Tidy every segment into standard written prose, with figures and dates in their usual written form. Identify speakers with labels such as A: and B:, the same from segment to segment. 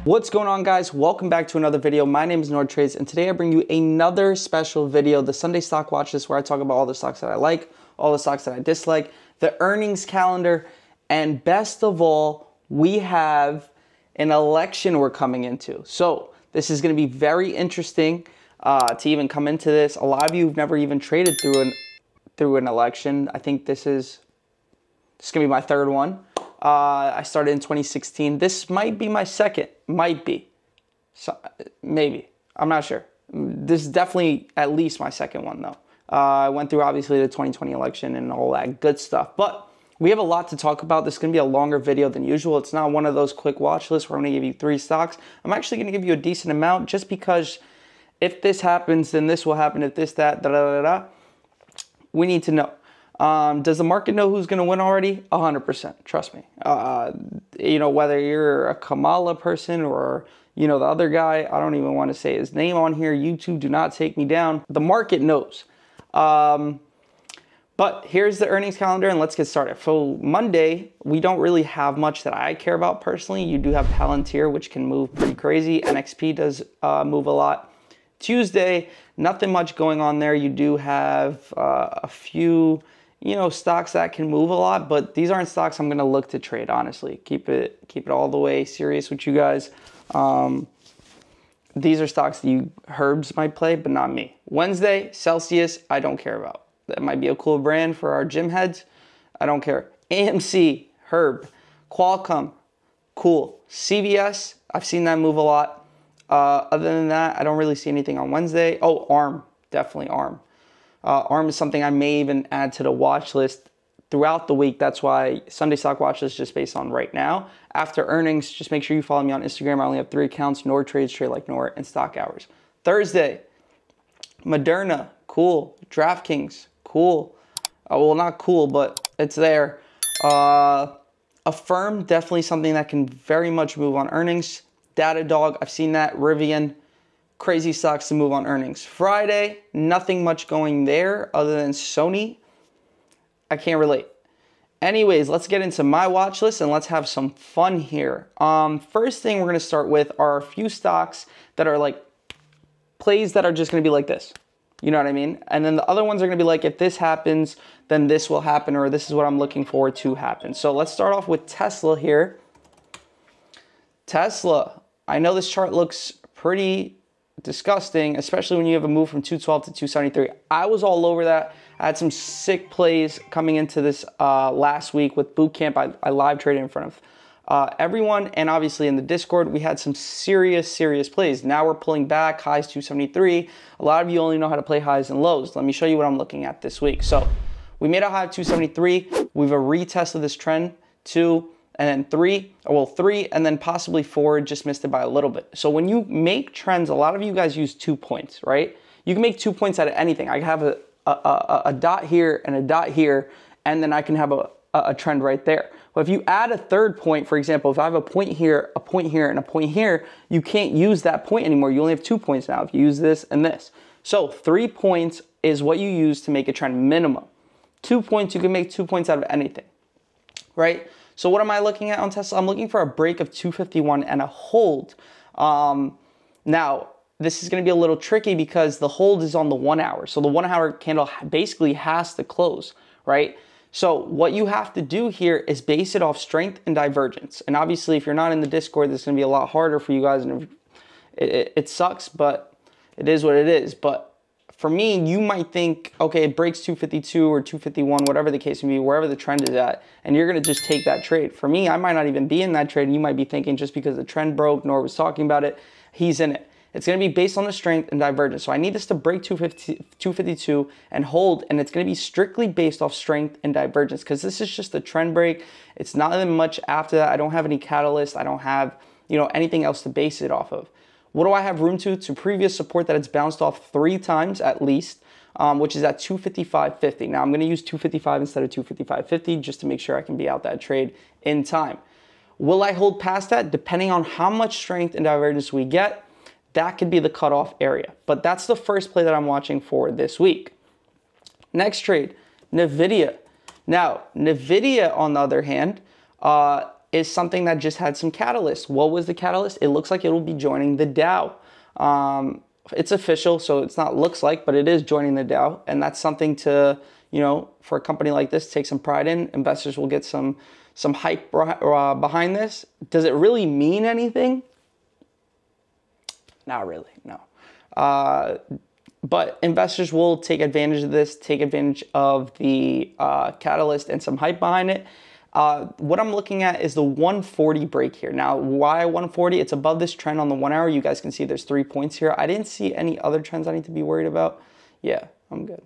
A: What's going on, guys? Welcome back to another video. My name is NordTrades, and today I bring you another special video, the Sunday stock watch list, where I talk about all the stocks that I like, all the stocks that I dislike, the earnings calendar, and best of all, we have an election we're coming into. So this is going to be very interesting to even come into this. A lot of you have never even traded through an election. I think this is going to be my third one. I started in 2016. This might be my second. Might be. So, maybe. I'm not sure. This is definitely at least my second one, though. I went through, obviously, the 2020 election and all that good stuff. But we have a lot to talk about. This is going to be a longer video than usual. It's not one of those quick watch lists where I'm going to give you 3 stocks. I'm actually going to give you a decent amount just because if this happens, then this will happen. If this, that, da-da-da-da. We need to know. Does the market know who's going to win already? 100%. Trust me. You know, whether you're a Kamala person or, you know, the other guy, I don't even want to say his name on here. YouTube, do not take me down. The market knows. But here's the earnings calendar, and let's get started. So Monday, we don't really have much that I care about personally. You do have Palantir, which can move pretty crazy. NXP does move a lot. Tuesday, nothing much going on there. You do have a few, you know, stocks that can move a lot, but these aren't stocks I'm going to look to trade, honestly. Keep it all the way serious with you guys. These are stocks that you Herbs might play, but not me. Wednesday, Celsius, I don't care about. That might be a cool brand for our gym heads. I don't care. AMC, Herb. Qualcomm, cool. CVS, I've seen that move a lot. Other than that, I don't really see anything on Wednesday. Oh, ARM, definitely ARM. ARM is something I may even add to the watch list throughout the week. That's why Sunday stock watch list is just based on right now. After earnings, just make sure you follow me on Instagram. I only have 3 accounts: NordTrades, Trade Like Nord, and Stock Hours. Thursday, Moderna, cool. DraftKings, cool. Well, not cool, but it's there. Affirm, definitely something that can very much move on earnings. Datadog, I've seen that. Rivian, crazy stocks to move on earnings. Friday, nothing much going there other than Sony. I can't relate. Anyways, let's get into my watch list and let's have some fun here. First thing we're going to start with are a few stocks that are like plays that are just going to be like this. You know what I mean? And then the other ones are going to be like, if this happens, then this will happen, or this is what I'm looking forward to happen. So let's start off with Tesla here. Tesla. I know this chart looks pretty disgusting, especially when you have a move from 212 to 273. I was all over that. I had some sick plays coming into this last week with boot camp. I live traded in front of everyone, and obviously in the Discord, we had some serious plays. Now we're pulling back, highs 273. A lot of you only know how to play highs and lows. Let me show you what I'm looking at this week. So we made a high of 273. We've a retest of this trend, 2, and then 3, well, 3, and then possibly 4, just missed it by a little bit. So when you make trends, a lot of you guys use 2 points, right? You can make 2 points out of anything. I have a dot here and a dot here, and then I can have a trend right there. But if you add a third point, for example, if I have a point here, and a point here, you can't use that point anymore. You only have 2 points now if you use this and this. So 3 points is what you use to make a trend minimum. 2 points, you can make 2 points out of anything, right? So what am I looking at on Tesla? I'm looking for a break of 251 and a hold. Now, this is going to be a little tricky because the hold is on the 1 hour. So the 1 hour candle basically has to close, right? So what you have to do here is base it off strength and divergence. And obviously, if you're not in the Discord, this is going to be a lot harder for you guys. And it sucks, but it is what it is. But for me, you might think, okay, it breaks 252 or 251, whatever the case may be, wherever the trend is at, and you're going to just take that trade. For me, I might not even be in that trade, and you might be thinking just because the trend broke, Nor was talking about it, he's in it. It's going to be based on the strength and divergence. So I need this to break 252 and hold, and it's going to be strictly based off strength and divergence because this is just a trend break. It's not that much after that. I don't have any catalyst. I don't have, you know, anything else to base it off of. What do I have room to? To previous support that it's bounced off 3 times at least, which is at 255.50. Now I'm going to use 255 instead of 255.50 just to make sure I can be out that trade in time. Will I hold past that? Depending on how much strength and divergence we get, that could be the cutoff area. But that's the first play that I'm watching for this week. Next trade, NVIDIA. Now, NVIDIA, on the other hand, is something that just had some catalyst. What was the catalyst? It looks like it will be joining the Dow. It's official, so it's not looks like, but it is joining the Dow, and that's something to, you know, for a company like this, take some pride in. Investors will get some hype behind this. Does it really mean anything? Not really, no. But investors will take advantage of this, take advantage of the catalyst and some hype behind it. What I'm looking at is the 140 break here. Now, why 140? It's above this trend on the 1 hour. You guys can see there's 3 points here. I didn't see any other trends I need to be worried about. Yeah, I'm good.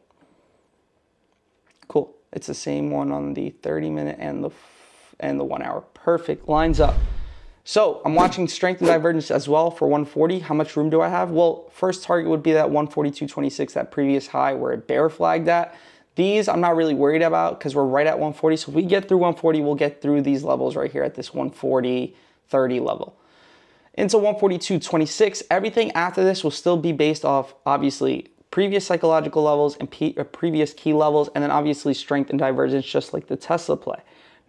A: Cool. It's the same one on the 30-minute and the 1 hour. Perfect. Lines up. So I'm watching strength and divergence as well for 140. How much room do I have? Well, first target would be that 142.26, that previous high where it bear flagged at. These I'm not really worried about because we're right at 140. So if we get through 140, we'll get through these levels right here at this 140.30 level. Into 142.26, everything after this will still be based off, obviously, previous psychological levels and previous key levels, and then obviously strength and divergence, just like the Tesla play.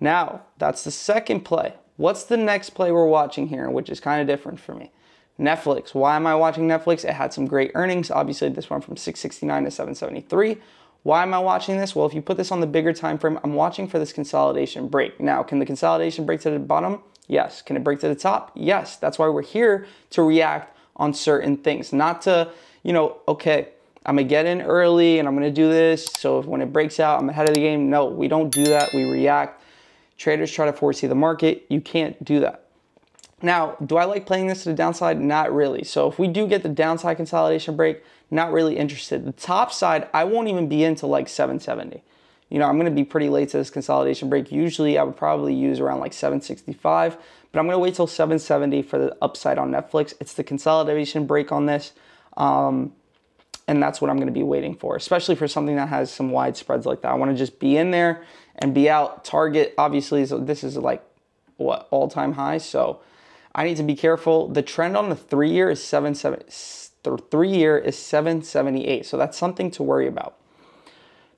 A: Now, that's the second play. What's the next play we're watching here, which is kind of different for me? Netflix. Why am I watching Netflix? It had some great earnings. Obviously, this went from 669 to 773. Why am I watching this? Well, if you put this on the bigger time frame, I'm watching for this consolidation break. Now, can the consolidation break to the bottom? Yes. Can it break to the top? Yes. That's why we're here to react on certain things, not to, you know, okay, I'm going to get in early and I'm going to do this, so if when it breaks out, I'm ahead of the game. No, we don't do that. We react. Traders try to foresee the market. You can't do that. Now, do I like playing this to the downside? Not really. So if we do get the downside consolidation break, not really interested. The top side, I won't even be into like 770. You know, I'm going to be pretty late to this consolidation break. Usually I would probably use around like 765, but I'm going to wait till 770 for the upside on Netflix. It's the consolidation break on this. And that's what I'm going to be waiting for, especially for something that has some wide spreads like that. I want to just be in there and be out. Target, obviously, this is like, what, all-time high? So I need to be careful. The trend on the 3-year is 778. So that's something to worry about.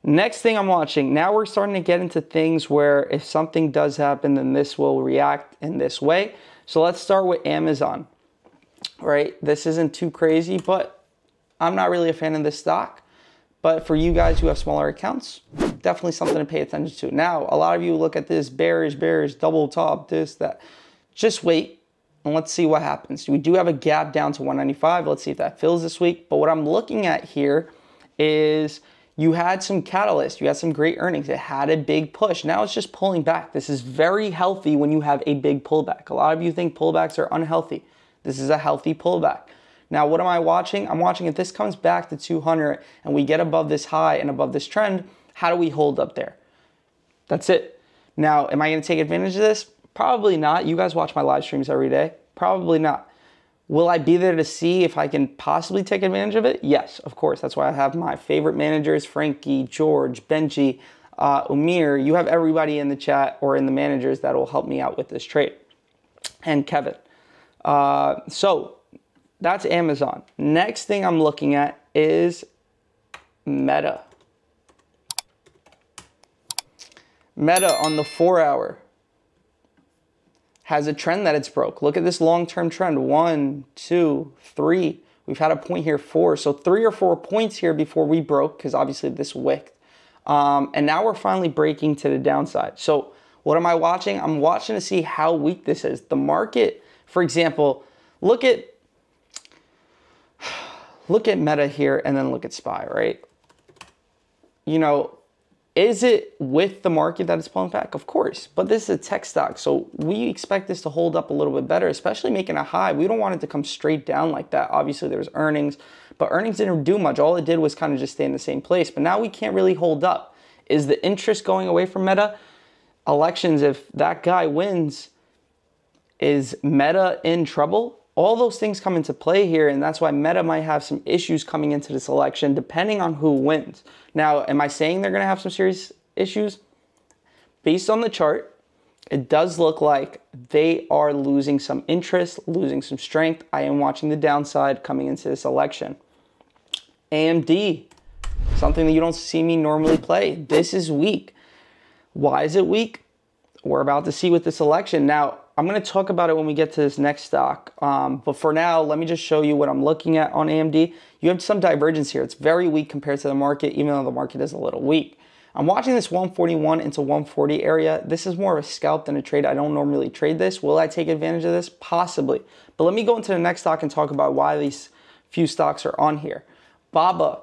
A: Next thing I'm watching, now we're starting to get into things where if something does happen, then this will react in this way. So let's start with Amazon, right? This isn't too crazy, but I'm not really a fan of this stock, but for you guys who have smaller accounts, definitely something to pay attention to. Now, a lot of you look at this bearish, double top, this, that. Just wait and let's see what happens. We do have a gap down to 195. Let's see if that fills this week. But what I'm looking at here is you had some catalyst. You had some great earnings. It had a big push. Now it's just pulling back. This is very healthy when you have a big pullback. A lot of you think pullbacks are unhealthy. This is a healthy pullback. Now, what am I watching? I'm watching if this comes back to 200 and we get above this high and above this trend, how do we hold up there? That's it. Now, am I going to take advantage of this? Probably not. You guys watch my live streams every day. Probably not. Will I be there to see if I can possibly take advantage of it? Yes, of course. That's why I have my favorite managers, Frankie, George, Benji, Umir. You have everybody in the chat or in the managers that will help me out with this trade. And Kevin. So that's Amazon. Next thing I'm looking at is Meta. Meta on the 4-hour has a trend that it's broke. Look at this long-term trend. 1, 2, 3. We've had a point here, 4. So 3 or 4 points here before we broke, because obviously this wicked. And now we're finally breaking to the downside. So what am I watching? I'm watching to see how weak this is. The market, for example, look at Meta here and then look at SPY, right? You know, is it with the market that it's pulling back? Of course, but this is a tech stock, so we expect this to hold up a little bit better, especially making a high. We don't want it to come straight down like that. Obviously, there's earnings, but earnings didn't do much. All it did was kind of just stay in the same place, but now we can't really hold up. Is the interest going away from Meta? Elections, if that guy wins, is Meta in trouble? All those things come into play here, and that's why Meta might have some issues coming into this election, depending on who wins. Now, am I saying they're going to have some serious issues? Based on the chart, it does look like they are losing some interest, losing some strength. I am watching the downside coming into this election. AMD, something that you don't see me normally play. This is weak. Why is it weak? We're about to see with this election. Now, I'm going to talk about it when we get to this next stock. But for now, let me just show you what I'm looking at on AMD. You have some divergence here. It's very weak compared to the market, even though the market is a little weak. I'm watching this 141 into 140 area. This is more of a scalp than a trade. I don't normally trade this. Will I take advantage of this? Possibly. But let me go into the next stock and talk about why these few stocks are on here. BABA.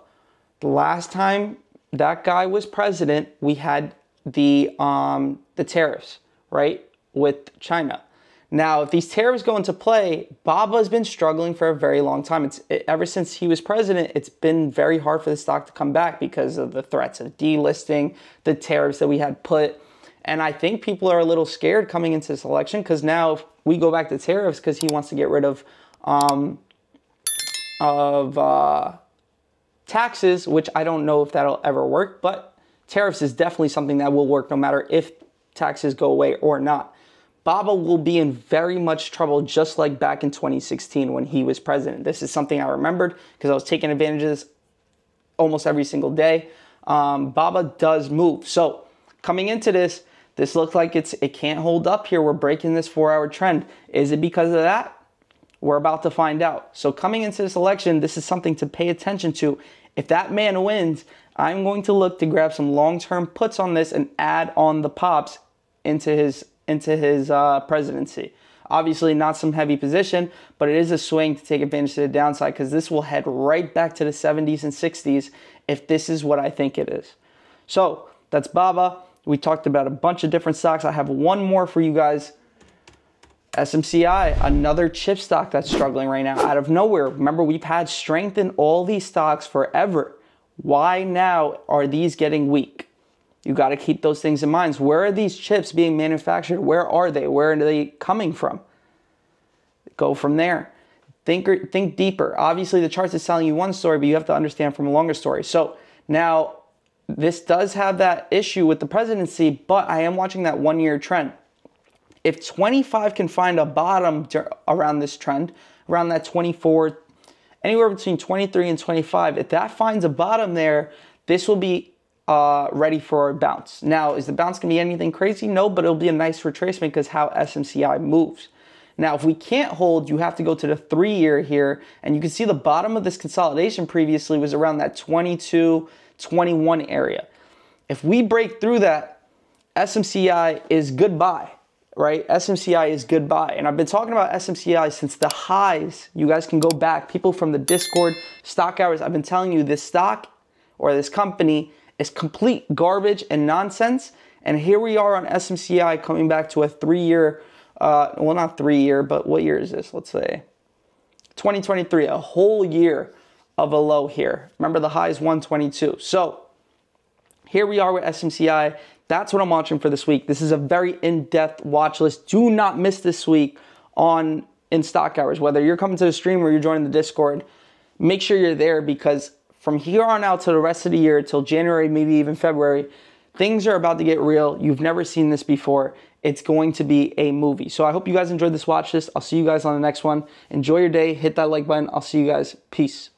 A: The last time that guy was president, we had the tariffs, right, with China. Now, if these tariffs go into play, BABA has been struggling for a very long time. Ever since he was president, it's been very hard for the stock to come back because of the threats of delisting, the tariffs that we had put. And I think people are a little scared coming into this election because now if we go back to tariffs because he wants to get rid of taxes, which I don't know if that'll ever work, but tariffs is definitely something that will work no matter if taxes go away or not. BABA will be in very much trouble just like back in 2016 when he was president. This is something I remembered because I was taking advantage of this almost every single day. BABA does move. So coming into this looks like it can't hold up here. We're breaking this 4-hour trend. Is it because of that? We're about to find out. So coming into this election, this is something to pay attention to. If that man wins, I'm going to look to grab some long-term puts on this and add on the pops into his presidency. Obviously not some heavy position, but it is a swing to take advantage of the downside because this will head right back to the 70s and 60s if this is what I think it is. So that's BABA. We talked about a bunch of different stocks. I have one more for you guys. SMCI, another chip stock that's struggling right now out of nowhere. Remember, we've had strength in all these stocks forever. Why now are these getting weak? You got to keep those things in mind. Where are these chips being manufactured? Where are they? Where are they coming from? Go from there. Think deeper. Obviously, the charts is telling you one story, but you have to understand from a longer story. So now this does have that issue with the presidency, but I am watching that 1-year trend. If 25 can find a bottom around this trend, around that 24, anywhere between 23 and 25, if that finds a bottom there, this will be ready for a bounce. Now, is the bounce going to be anything crazy? No, but it'll be a nice retracement because how SMCI moves. Now, if we can't hold, you have to go to the 3-year here, and you can see the bottom of this consolidation previously was around that 22, 21 area. If we break through that, SMCI is goodbye, right? SMCI is goodbye. And I've been talking about SMCI since the highs. You guys can go back. People from the Discord, stock hours, I've been telling you this stock or this company is complete garbage and nonsense. And here we are on SMCI coming back to a 3-year, well, not 3-year, but what year is this? Let's say 2023, a whole year of a low here. Remember the high is 122. So here we are with SMCI. That's what I'm watching for this week. This is a very in-depth watch list. Do not miss this week in stock hours. Whether you're coming to the stream or you're joining the Discord, make sure you're there because from here on out to the rest of the year, till January, maybe even February, things are about to get real. You've never seen this before. It's going to be a movie. So I hope you guys enjoyed this watch list. I'll see you guys on the next one. Enjoy your day. Hit that like button. I'll see you guys. Peace.